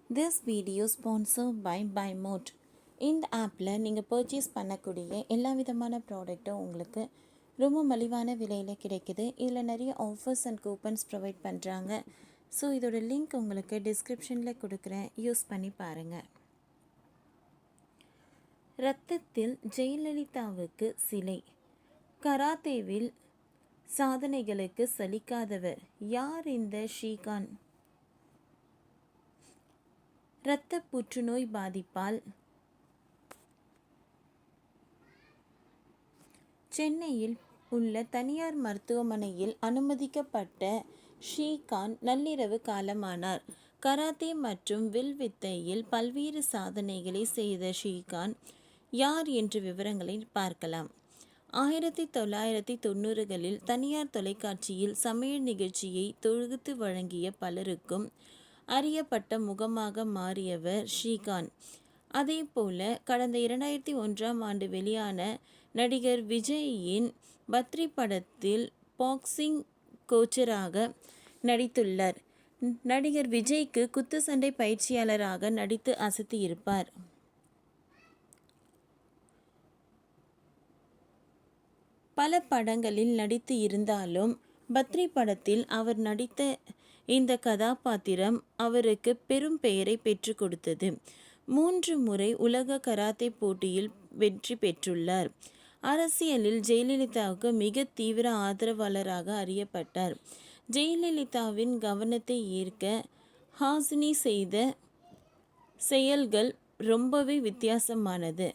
This video sponsored by BuyMode. இந்த ஆப்பில் நீங்கள் பர்ச்சேஸ் பண்ணக்கூடிய எல்லா விதமான ப்ராடக்ட்டும் உங்களுக்கு ரொம்ப மலிவான விலையில் கிடைக்குது. இதில் நிறைய ஆஃபர்ஸ் அண்ட் கூப்பன்ஸ் ப்ரொவைட் பண்ணுறாங்க. ஸோ இதோட லிங்க் உங்களுக்கு டிஸ்கிரிப்ஷனில் கொடுக்குறேன், யூஸ் பண்ணி பாருங்கள். ரத்தத்தில் ஜெயலலிதாவுக்கு சிலை. கராத்தேவில் சாதனைகளுக்கு சலிக்காதவர் யார் இந்த ஸ்ரீகாந்த்? இரத்த புற்றுநோய் பாதிப்பால் சென்னையில் உள்ள தனியார் மருத்துவமனையில் அனுமதிக்கப்பட்ட ஸ்ரீகாந்த் நள்ளிரவு காலமானார். கராத்தே மற்றும் வில் வித்தையில் பல்வேறு சாதனைகளை செய்த ஸ்ரீகாந்த் யார் என்ற விவரங்களை பார்க்கலாம். 1990களில் தனியார் தொலைக்காட்சியில் சமையல் நிகழ்ச்சியை தொகுத்து வழங்கிய பலருக்கும் அறியப்பட்ட முகமாக மாறியவர் ஸ்ரீகாந்த். அதே போல கடந்த 2001ஆம் ஆண்டு வெளியான நடிகர் விஜயின் பத்ரி படத்தில் பாக்ஸிங் கோச்சராக நடித்துள்ளார். நடிகர் விஜய்க்கு குத்துச்சண்டை பயிற்சியாளராக நடித்து அசத்தியிருப்பார். பல படங்களில் நடித்து இருந்தாலும் பத்ரி படத்தில் அவர் நடித்த இந்த கதாபாத்திரம் அவருக்கு பெரும் பெயரை பெற்று கொடுத்தது. 3 முறை உலக கராத்தே போட்டியில் வெற்றி பெற்றுள்ளார். அரசியலில் ஜெயலலிதாவுக்கு மிக தீவிர ஆதரவாளராக அறியப்பட்டார். ஜெயலலிதாவின் கவனத்தை ஈர்க்க ஹாசினி செய்த செயல்கள் ரொம்பவே வித்தியாசமானது.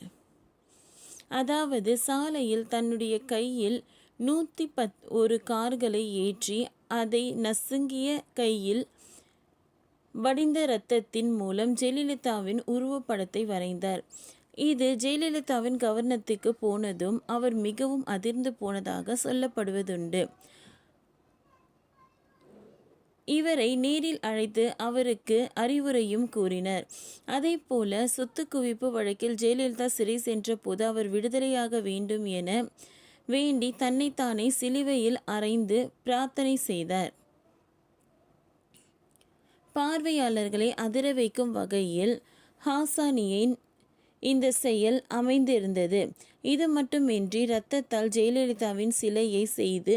அதாவது சாலையில் தன்னுடைய கையில் 111 கார்களை ஏற்றி அதை நசுங்கிய கையில் வடிந்த இரத்தத்தின் மூலம் ஜெயலலிதாவின் உருவப்படத்தை வரைந்தார். இது ஜெயலலிதாவின் கவனத்துக்கு போனதும் அவர் மிகவும் அதிர்ந்து போனதாக சொல்லப்படுவதுண்டு. இவரை நேரில் அழைத்து அவருக்கு அறிவுரையும் கூறினர். அதே போல சொத்து குவிப்பு வழக்கில் ஜெயலலிதா சிறை சென்ற போது அவர் விடுதலையாக வேண்டும் என வேண்டி தன்னைத்தானே சிலுவையில் அறைந்து பிரார்த்தனை செய்தார். பார்வையாளர்களை அதிர வைக்கும் வகையில் ஹாசானியின் இந்த செயல் அமைந்திருந்தது. இது மட்டுமின்றி இரத்தத்தால் ஜெயலலிதாவின் சிலையை செய்து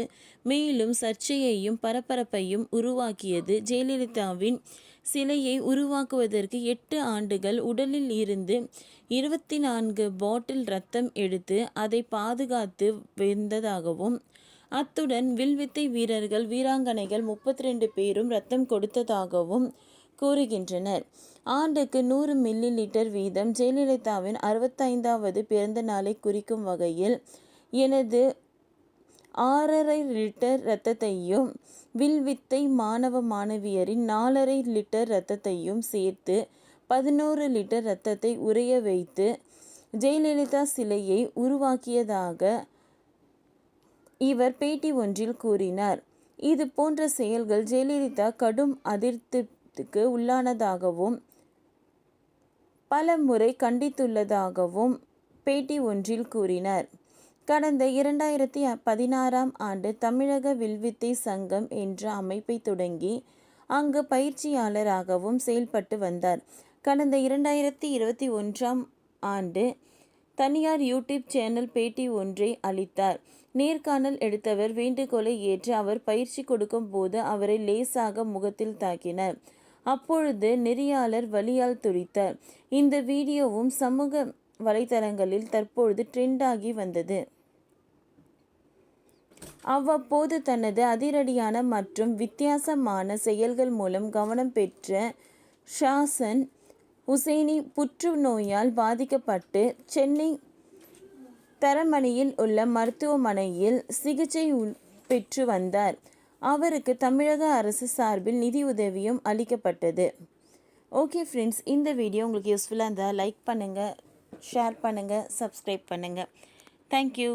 மேலும் சர்ச்சையையும் பரபரப்பையும் உருவாக்கியது. ஜெயலலிதாவின் சிலையை உருவாக்குவதற்கு 8 ஆண்டுகள் உடலில் இருந்து 24 பாட்டில் இரத்தம் எடுத்து அதை பாதுகாத்து வந்ததாகவும், அத்துடன் வில்வித்தை வீரர்கள் வீராங்கனைகள் 32 பேரும் இரத்தம் கொடுத்ததாகவும் கூறுகின்றனர். ஆண்டுக்கு 100 மில்லி லிட்டர் வீதம் ஜெயலலிதாவின் 65வது பிறந்த நாளை குறிக்கும் வகையில் எனது 6.5 லிட்டர் இரத்தத்தையும் வில்வித்தை மாணவ மாணவியரின் 4.5 லிட்டர் இரத்தத்தையும் சேர்த்து 11 லிட்டர் இரத்தத்தை உறைய வைத்து ஜெயலலிதா சிலையை உருவாக்கியதாக இவர் பேட்டி ஒன்றில் கூறினார். இது போன்ற செயல்கள் ஜெயலலிதா கடும் அதிருப்திக்கு உள்ளானதாகவும் பல முறை கண்டித்துள்ளதாகவும் பேட்டி ஒன்றில் கூறினார். கடந்த 2016ஆம் ஆண்டு தமிழக வில்வித்தை சங்கம் என்ற அமைப்பை தொடங்கி அங்கு பயிற்சியாளராகவும் செயல்பட்டு வந்தார். கடந்த 2021ஆம் ஆண்டு தனியார் யூடியூப் சேனல் பேட்டி ஒன்றை அளித்தார். நேர்காணல் எடுத்தவர் வேண்டுகோளை ஏற்று அவர் பயிற்சி கொடுக்கும் போது அவரை லேசாக முகத்தில் தாக்கினார். அப்பொழுது நெறியாளர் வலியால் துடித்தார். இந்த வீடியோவும் சமூக வலைதளங்களில் தற்பொழுது ட்ரெண்ட் ஆகி வந்தது. அவ்வப்போது தனது அதிரடியான மற்றும் வித்தியாசமான செயல்கள் மூலம் கவனம் பெற்ற ஷாசன் ஹுசைனி புற்றுநோயால் பாதிக்கப்பட்டு சென்னை தரமணியில் உள்ள மருத்துவமனையில் சிகிச்சை பெற்று வந்தார். அவருக்கு தமிழக அரசு சார்பில் நிதி உதவியும் அளிக்கப்பட்டது. ஓகே ஃப்ரெண்ட்ஸ், இந்த வீடியோ உங்களுக்கு யூஸ்ஃபுல்லாக இருந்தால் லைக் பண்ணுங்கள், ஷேர் பண்ணுங்கள், சப்ஸ்கிரைப் பண்ணுங்கள். தேங்க்யூ.